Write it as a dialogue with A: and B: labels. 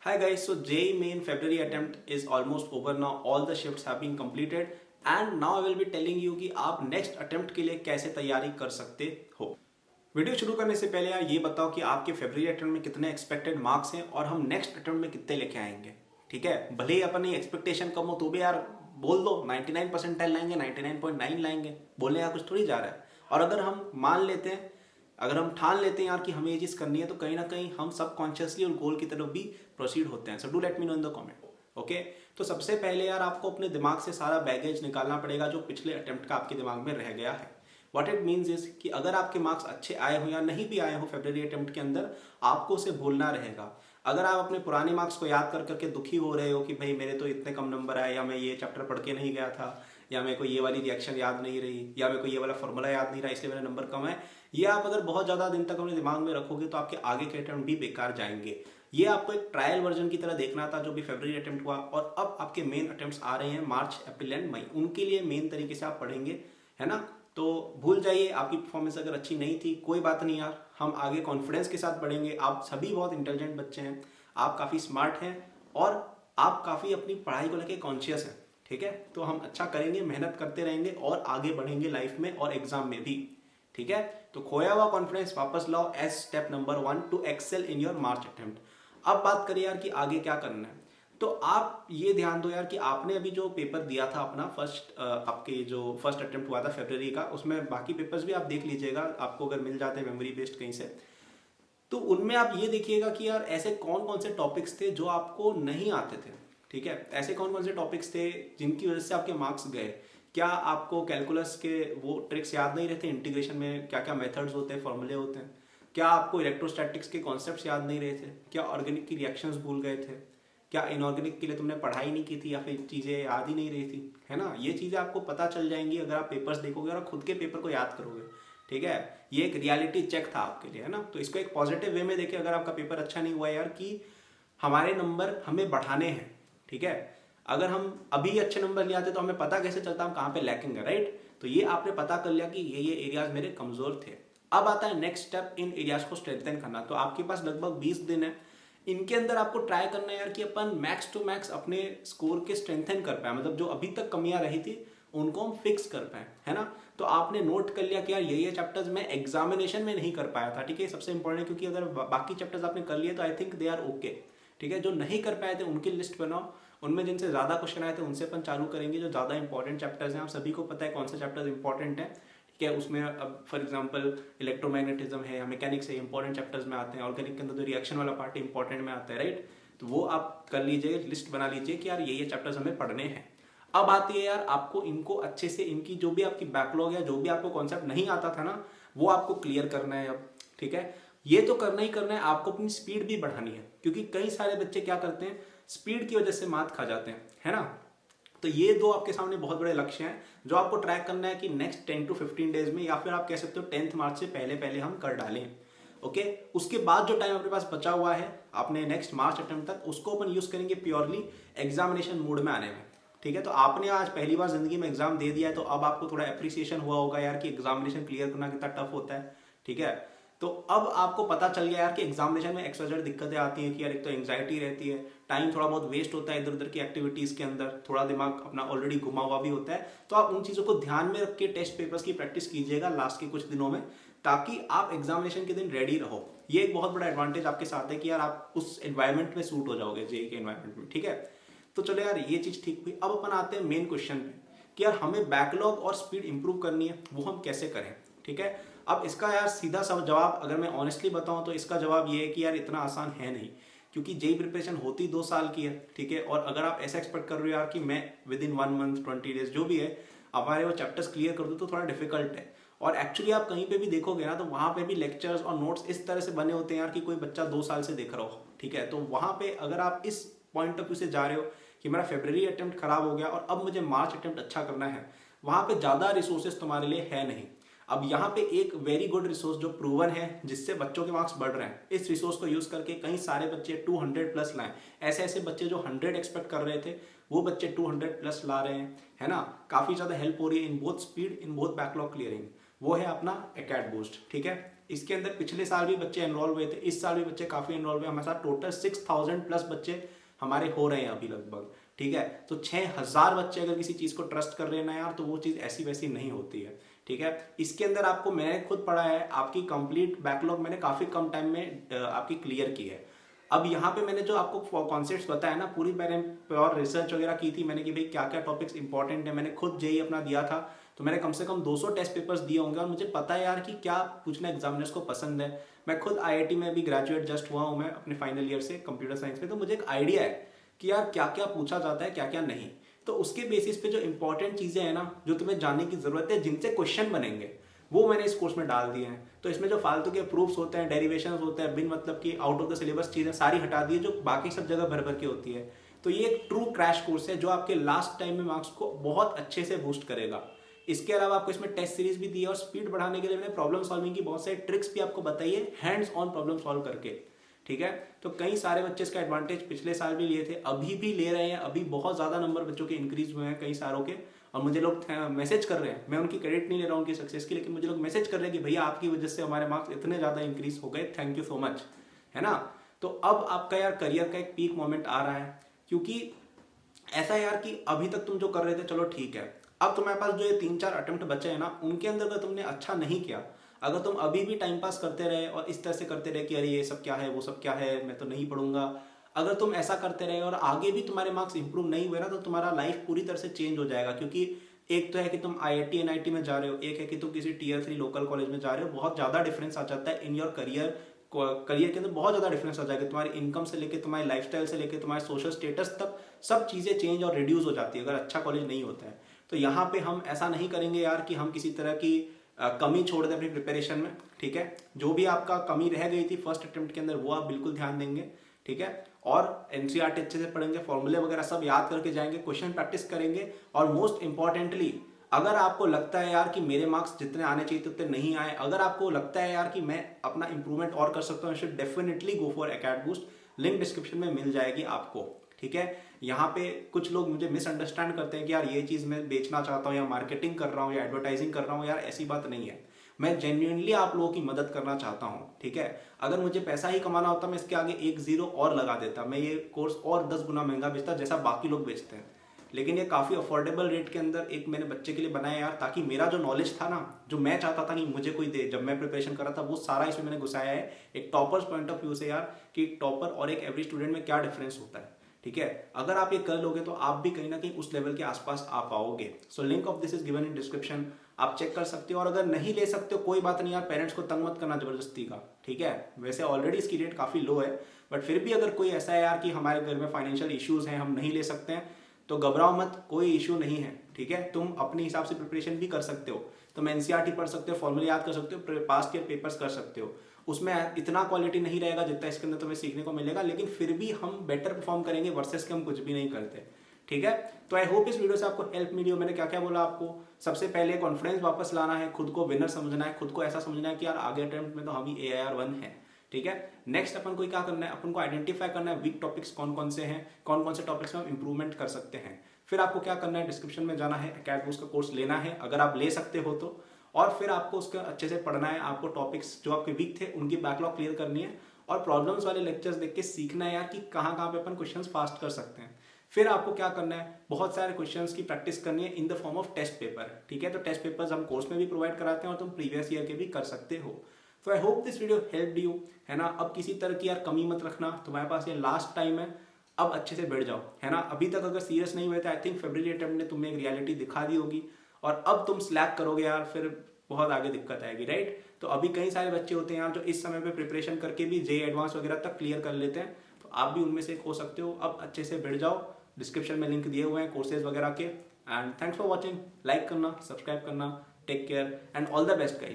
A: Hi guys, so JEE main February attempt is almost over now. All the shifts have been completed and now I will be telling you कि आप next attempt के लिए कैसे तैयारी कर सकते हो। वीडियो शुरू करने से पहले यार ये बताओ कि आपके February attempt में कितने expected marks हैं और हम next attempt में कितने लेके आएंगे। ठीक है, भले ही अपनी expectation कम हो तो भी यार बोल दो 99 परसेंटाइल लाएंगे, 99.9 लाएंगे, बोलने का कुछ थोड़ी जा रहा है। और अगर हम मान लेते हैं, अगर हम ठान लेते हैं यार कि हमें ये चीज़ करनी है तो कहीं ना कहीं हम सबकॉन्शियसली और गोल की तरफ भी प्रोसीड होते हैं। So do let me know in the comment. Okay, तो सबसे पहले यार आपको अपने दिमाग से सारा बैगेज निकालना पड़ेगा जो पिछले अटेम्प्ट का आपके दिमाग में रह गया है। व्हाट इट मीन्स इज कि अगर आपके मार्क्स अच्छे आए हो या नहीं भी आए हो फेब्रुअरी अटेम्प्ट के अंदर, आपको उसे भूलना रहेगा। अगर आप अपने पुराने मार्क्स को याद कर करके दुखी हो रहे हो कि भाई मेरे तो इतने कम नंबर आए, या मैं ये चैप्टर पढ़ के नहीं गया था, या मेरे को ये वाली रिएक्शन याद नहीं रही, या मेरे को ये वाला फॉर्मूला याद नहीं रहा इसलिए मेरा नंबर कम है, ये आप अगर बहुत ज़्यादा दिन तक अपने दिमाग में रखोगे तो आपके आगे के अटेम्प्ट भी बेकार जाएंगे। ये आपको एक ट्रायल वर्जन की तरह देखना था जो भी फेब्रुअरी अटेम्प्ट हुआ, और अब आपके मेन अटेम्प्ट्स आ रहे हैं मार्च, अप्रैल एंड मई। उनके लिए मेन तरीके से आप पढ़ेंगे, है ना। तो भूल जाइए, आपकी परफॉर्मेंस अगर अच्छी नहीं थी कोई बात नहीं यार, हम आगे कॉन्फिडेंस के साथ पढ़ेंगे। आप सभी बहुत इंटेलिजेंट बच्चे हैं, आप काफ़ी स्मार्ट हैं और आप काफ़ी अपनी पढ़ाई को लेकर कॉन्शियस हैं। ठीक है, तो हम अच्छा करेंगे, मेहनत करते रहेंगे और आगे बढ़ेंगे लाइफ में और एग्जाम में भी। ठीक है, तो खोया हुआ कॉन्फिडेंस वापस लाओ as step number 1 to excel in your March attempt. अब बात करिए यार कि आगे क्या करना है। तो आप ये ध्यान दो यार कि आपने अभी जो पेपर दिया था अपना आपके जो फर्स्ट अटेम्प्ट हुआ था फेब्रुअरी का, उसमें बाकी पेपर्स भी आप देख लीजिएगा, आपको अगर मिल जाते हैं मेमोरी बेस्ड कहीं से, तो उनमें आप ये देखिएगा कि यार ऐसे कौन कौन से टॉपिक्स थे जो आपको नहीं आते थे। ठीक है, ऐसे कौन कौन से टॉपिक्स थे जिनकी वजह से आपके मार्क्स गए। क्या आपको कैलकुलस के वो ट्रिक्स याद नहीं रहते, इंटीग्रेशन में क्या क्या मेथड्स होते हैं, फॉर्मूले होते हैं। क्या आपको इलेक्ट्रोस्टैटिक्स के कॉन्सेप्ट्स याद नहीं रहे थे। क्या ऑर्गेनिक की रिएक्शंस भूल गए थे। क्या इनऑर्गेनिक के लिए तुमने पढ़ाई नहीं की थी या फिर चीज़ें याद ही नहीं रही थी, है ना। ये चीज़ें आपको पता चल जाएंगी अगर आप पेपर्स देखोगे और खुद के पेपर को याद करोगे। ठीक है, ये एक रियलिटी चेक था आपके लिए, है ना। तो इसको एक पॉजिटिव वे में देखिए, अगर आपका पेपर अच्छा नहीं हुआ यार कि हमारे नंबर हमें बढ़ाने हैं। ठीक है, अगर हम अभी अच्छे नंबर ले आते तो हमें पता कैसे चलता हम कहाँ पे लैकिंग है, राइट। तो ये आपने पता कर लिया कि ये एरियाज मेरे कमजोर थे। अब आता है नेक्स्ट स्टेप, इन एरियाज को स्ट्रेंथन करना। तो आपके पास लगभग 20 दिन है, इनके अंदर आपको ट्राई करना है यार कि अपन मैक्स टू मैक्स अपने स्कोर के स्ट्रेंथन कर पाए, मतलब जो अभी तक कमियां रही थी उनको हम फिक्स कर पाए, है ना। तो आपने नोट कर लिया कि यार ये चैप्टर्स मैं एग्जामिनेशन में नहीं कर पाया था। ठीक है, सबसे इंपॉर्टेंट, क्योंकि अगर बाकी चैप्टर्स आपने कर लिए तो I think they are okay. ठीक है, जो नहीं कर पाए थे उनकी लिस्ट बनाओ, उनमें जिनसे ज़्यादा क्वेश्चन आए थे उनसे अपन चालू करेंगे। जो ज़्यादा इंपॉर्टेंट चैप्टर्स हैं, आप सभी को पता है कौन से चैप्टर्स इंपॉर्टेंट हैं। ठीक है, उसमें अब फॉर एग्जांपल इलेक्ट्रोमैग्नेटिज्म है या मैकेनिक्स है, इंपॉर्टेंट चैप्टर्स में आते हैं। ऑर्गेनिक के अंदर जो रिएक्शन वाला पार्ट इंपॉर्टेंट में आता है, राइट। तो वो आप कर लीजिए, लिस्ट बना लीजिए कि यार ये चैप्टर्स हमें पढ़ने हैं। अब आती है यार आपको इनको अच्छे से, इनकी जो भी आपकी बैकलॉग है, जो भी आपको कॉन्सेप्ट नहीं आता था ना, वो आपको क्लियर करना है अब। ठीक है, ये तो करना ही करना है, आपको अपनी स्पीड भी बढ़ानी है, क्योंकि कई सारे बच्चे क्या करते हैं, स्पीड की वजह से मात खा जाते हैं, है ना। तो ये दो आपके सामने बहुत बड़े लक्ष्य हैं जो आपको ट्रैक करना है कि नेक्स्ट 10 to 15 डेज में, या फिर आप कह सकते हो 10th मार्च से पहले पहले हम कर डालें। ओके, उसके बाद जो टाइम अपने पास बचा हुआ है अपने नेक्स्ट मार्च अटेम्प्ट तक, उसको अपन यूज करेंगे प्योरली एग्जामिनेशन मोड में आने में। ठीक है, तो आपने आज पहली बार जिंदगी में एग्जाम दे दिया है तो अब आपको थोड़ा अप्रिसिएशन हुआ होगा यार कि एग्जामिनेशन क्लियर करना कितना टफ होता है। ठीक है, तो अब आपको पता चल गया यार कि एग्जामिनेशन में एक्सट्रा दिक्कतें आती हैं कि यार एक तो एंग्जाइटी रहती है, टाइम थोड़ा बहुत वेस्ट होता है इधर उधर की एक्टिविटीज के अंदर, थोड़ा दिमाग अपना ऑलरेडी घुमा हुआ भी होता है। तो आप उन चीजों को ध्यान में रख के टेस्ट पेपर्स की प्रैक्टिस कीजिएगा लास्ट के कुछ दिनों में, ताकि आप एग्जामिनेशन के दिन रेडी रहो। ये एक बहुत बड़ा एडवांटेज आपके साथ है कि यार आप उस एनवायरमेंट में सूट हो जाओगे, जेई के एनवायरमेंट में। ठीक है, तो चलो यार ये चीज ठीक हुई। अब अपन आते हैं मेन क्वेश्चन पे कि यार हमें बैकलॉग और स्पीड इंप्रूव करनी है, वो हम कैसे करें। ठीक है, अब इसका यार सीधा सा जवाब अगर मैं ऑनेस्टली बताऊं तो इसका जवाब ये है कि यार इतना आसान है नहीं, क्योंकि जेई प्रिपरेशन होती 2 साल की है। ठीक है, और अगर आप ऐसा एक्सपेक्ट कर रहे हो यार कि मैं विद इन 1 मंथ 20 डेज जो भी है हमारे वो चैप्टर्स क्लियर कर दूं, तो थोड़ा डिफिकल्ट है। और एक्चुअली आप कहीं पे भी देखोगे ना तो वहां पे भी लेक्चर्स और नोट्स इस तरह से बने होते हैं यार कि कोई बच्चा 2 साल से देख रहा हो। ठीक है, तो वहां पे अगर आप इस पॉइंट ऑफ व्यू से जा रहे हो कि मेरा फेब्रुअरी अटेम्प्ट खराब हो गया और अब मुझे मार्च अटेम्प्ट अच्छा करना है, वहां पे ज्यादा रिसोर्सेज तुम्हारे लिए है नहीं। अब यहाँ पे एक वेरी गुड रिसोर्स जो प्रूवन है, जिससे बच्चों के मार्क्स बढ़ रहे हैं, इस रिसोर्स को यूज करके कई सारे बच्चे 200 प्लस लाएं। ऐसे ऐसे बच्चे जो 100 एक्सपेक्ट कर रहे थे वो बच्चे 200 प्लस ला रहे हैं, है ना। काफी ज्यादा हेल्प हो रही है in both speed, in both backlog clearing. वो है अपना एकेड बूस्ट। ठीक है, इसके अंदर पिछले साल भी बच्चे एनरोल हुए थे, इस साल भी बच्चे काफ़ी एनरोल हुए हमारे साथ। टोटल 6000 प्लस बच्चे हमारे हो रहे हैं अभी लगभग, ठीक है। तो 6000 बच्चे अगर किसी चीज़ को ट्रस्ट कर रहे हैं ना यार, तो वो चीज़ ऐसी वैसी नहीं होती है, ठीक है। इसके अंदर आपको, मैंने खुद पढ़ा है, आपकी कंप्लीट बैकलॉग मैंने काफ़ी कम टाइम में आपकी क्लियर की है। अब यहाँ पे मैंने जो आपको कॉन्सेप्ट्स बताया ना, पूरी मैंने और रिसर्च वगैरह की थी मैंने कि भाई क्या क्या टॉपिक्स इंपॉर्टेंट है। मैंने खुद जेईई अपना दिया था, तो मैंने कम से कम 200 टेस्ट पेपर्स दिए होंगे और मुझे पता है यार कि क्या पूछना एग्जामिनर्स को पसंद है। मैं खुद आईआईटी में भी ग्रेजुएट जस्ट हुआ हूँ मैं अपने फाइनल ईयर से कंप्यूटर साइंस में, तो मुझे एक आइडिया है कि यार क्या क्या पूछा जाता है क्या क्या नहीं। तो उसके बेसिस पे जो इंपॉर्टेंट चीज़ें हैं ना, जो तुम्हें जानने की ज़रूरत है, जिनसे क्वेश्चन बनेंगे, वो मैंने इस कोर्स में डाल दिए हैं। तो इसमें जो फालतू के प्रूफ्स होते हैं, डेरिवेशन होते हैं, बिन मतलब की आउट ऑफ द सिलेबस चीज़ें सारी हटा दी है, जो बाकी सब जगह भर भर के होती है। तो ये एक ट्रू क्रैश कोर्स है जो आपके लास्ट टाइम में मार्क्स को बहुत अच्छे से बूस्ट करेगा। इसके अलावा आपको इसमें टेस्ट सीरीज भी दी है और स्पीड बढ़ाने के लिए मैंने प्रॉब्लम सॉल्विंग की बहुत सारी ट्रिक्स भी आपको बताई है, हैंड्स ऑन प्रॉब्लम सॉल्व करके, ठीक है। तो कई सारे बच्चे इसका एडवांटेज पिछले साल भी लिए थे, अभी भी ले रहे हैं। अभी बहुत ज़्यादा नंबर बच्चों के इंक्रीज हुए हैं कई सारों के, और मुझे लोग मैसेज कर रहे हैं, मैं उनकी क्रेडिट नहीं ले रहा हूँ उनकी सक्सेस की, लेकिन मुझे लोग मैसेज कर रहे हैं कि भैया आपकी वजह से हमारे मार्क्स इतने ज़्यादा इंक्रीज हो गए, थैंक यू सो मच, है ना। तो अब आपका यार करियर का एक पीक मोमेंट आ रहा है, क्योंकि ऐसा यार कि अभी तक तुम जो कर रहे थे चलो ठीक है, अब तुम्हारे पास जो ये 3-4 अटेम्प्ट बचे हैं ना, उनके अंदर अगर तुमने अच्छा नहीं किया, अगर तुम अभी भी टाइम पास करते रहे और इस तरह से करते रहे कि अरे ये सब क्या है वो सब क्या है, मैं तो नहीं पढ़ूंगा, अगर तुम ऐसा करते रहे और आगे भी तुम्हारे मार्क्स इंप्रूव नहीं हुए ना, तो तुम्हारा लाइफ पूरी तरह से चेंज हो जाएगा। क्योंकि एक तो है कि तुम आईआईटी एनआईटी में जा रहे हो, एक है कि तुम किसी टियर 3 लोकल कॉलेज में जा रहे हो, बहुत ज़्यादा डिफरेंस आ जाता है इन योर करियर के अंदर, बहुत ज़्यादा डिफरेंस आ जाएगा। तुम्हारी इनकम से लेके, तुम्हारी लाइफस्टाइल से लेके, तुम्हारे सोशल स्टेटस तक सब चीज़ें चेंज और रिड्यूस हो जाती है अगर अच्छा कॉलेज नहीं होता है। तो यहाँ पे हम ऐसा नहीं करेंगे यार कि हम किसी तरह की कमी छोड़ दें अपनी प्रिपरेशन में, ठीक है। जो भी आपका कमी रह गई थी फर्स्ट अटेम्प्ट के अंदर, वो आप बिल्कुल ध्यान देंगे, ठीक है। और एनसीईआरटी अच्छे से पढ़ेंगे, फॉर्मूले वगैरह सब याद करके जाएंगे, क्वेश्चन प्रैक्टिस करेंगे, और मोस्ट इंपॉर्टेंटली अगर आपको लगता है यार कि मेरे मार्क्स जितने आने चाहिए थे उतने नहीं आए, अगर आपको लगता है यार कि मैं अपना इंप्रूवमेंट और कर सकता हूँ, should definitely go for academy boost. Link description में मिल जाएगी आपको, ठीक है। यहाँ पे कुछ लोग मुझे मिसअंडरस्टैंड करते हैं कि यार ये चीज़ मैं बेचना चाहता हूँ या मार्केटिंग कर रहा हूँ या एडवर्टाइजिंग कर रहा हूँ, यार ऐसी बात नहीं है। मैं जेन्युइनली आप लोगों की मदद करना चाहता हूँ, ठीक है। अगर मुझे पैसा ही कमाना होता मैं इसके आगे एक जीरो और लगा देता, मैं ये कोर्स और 10 गुना महंगा बेचता जैसा बाकी लोग बेचते हैं। लेकिन ये काफ़ी अफोर्डेबल रेट के अंदर एक मैंने बच्चे के लिए बनाया यार, ताकि मेरा जो नॉलेज था ना, जो मैं चाहता था कि मुझे कोई दे, जब मैं प्रिपरेशन कर रहा था, वो सारा इसमें मैंने घुसाया है एक टॉपर्स पॉइंट ऑफ व्यू से यार, कि टॉपर और एक एवरेज स्टूडेंट में क्या डिफरेंस होता है, ठीक है। अगर आप ये कर लोगे तो आप भी कहीं ना कहीं उस लेवल के आसपास आ पाओगे। So link of this is given in description, आप चेक कर सकते हो। और अगर नहीं ले सकते हो कोई बात नहीं यार, पेरेंट्स को तंग मत करना जबरदस्ती का, ठीक है। वैसे ऑलरेडी इसकी रेट काफ़ी लो है, बट फिर भी अगर कोई ऐसा है यार कि हमारे घर में फाइनेंशियल इश्यूज हैं, हम नहीं ले सकते हैं, तो घबराओ मत, कोई इशू नहीं है, ठीक है। तुम अपने हिसाब से प्रिपरेशन भी कर सकते हो, तुम एनसीईआरटी पढ़ सकते हो, फॉर्मूले याद कर सकते हो, पास्ट ईयर पेपर्स कर सकते हो। उसमें इतना क्वालिटी नहीं रहेगा जितना इसके अंदर तुम्हें सीखने को मिलेगा, लेकिन फिर भी हम बेटर परफॉर्म करेंगे वर्सेस के हम कुछ भी नहीं करते, ठीक है। तो आई होप इस वीडियो से आपको हेल्प मिली हो। मैंने क्या क्या बोला आपको, सबसे पहले कॉन्फिडेंस वापस लाना है, खुद को विनर समझना है, खुद को ऐसा समझना है कि यार आगे अटेम्प्ट में तो हम ही AIR1 है, ठीक है। नेक्स्ट अपन को क्या करना है, अपन को आइडेंटिफाई करना है वीक टॉपिक्स कौन कौन से हैं, कौन कौन से टॉपिक्स में हम इंप्रूवमेंट कर सकते हैं। फिर आपको क्या करना है, डिस्क्रिप्शन में जाना है, एकेडमी बूस्ट का कोर्स लेना है अगर आप ले सकते हो तो, और फिर आपको उसका अच्छे से पढ़ना है। आपको टॉपिक्स जो आपके वीक थे उनकी बैकलॉग क्लियर करनी है, और प्रॉब्लम्स वाले लेक्चर्स देख के सीखना है यार कि कहाँ कहाँ पे अपन क्वेश्चंस फास्ट कर सकते हैं। फिर आपको क्या करना है, बहुत सारे क्वेश्चंस की प्रैक्टिस करनी है in the form of test paper, ठीक है। तो टेस्ट पेपर्स हम कोर्स में भी प्रोवाइड कराते हैं और तुम प्रीवियस ईयर के भी कर सकते हो। तो I hope this video help you, है ना। अब किसी तरह की यार कमी मत रखना, तुम्हारे पास ये लास्ट टाइम है, अब अच्छे से बैठ जाओ, है ना। अभी तक अगर सीरियस नहीं हुए थे, आई थिंक फरवरी अटेम्प्ट ने तुम्हें एक रियलिटी दिखा दी होगी, और अब तुम स्लैक करोगे यार, फिर बहुत आगे दिक्कत आएगी, राइट। तो अभी कई सारे बच्चे होते हैं यार जो इस समय पे प्रिपरेशन करके भी जेईई एडवांस वगैरह तक क्लियर कर लेते हैं, तो आप भी उनमें से एक हो सकते हो। अब अच्छे से बैठ जाओ, डिस्क्रिप्शन में लिंक दिए हुए हैं कोर्सेज वगैरह के। And thanks for watching, like करना, सब्सक्राइब करना, take care and all the best guys.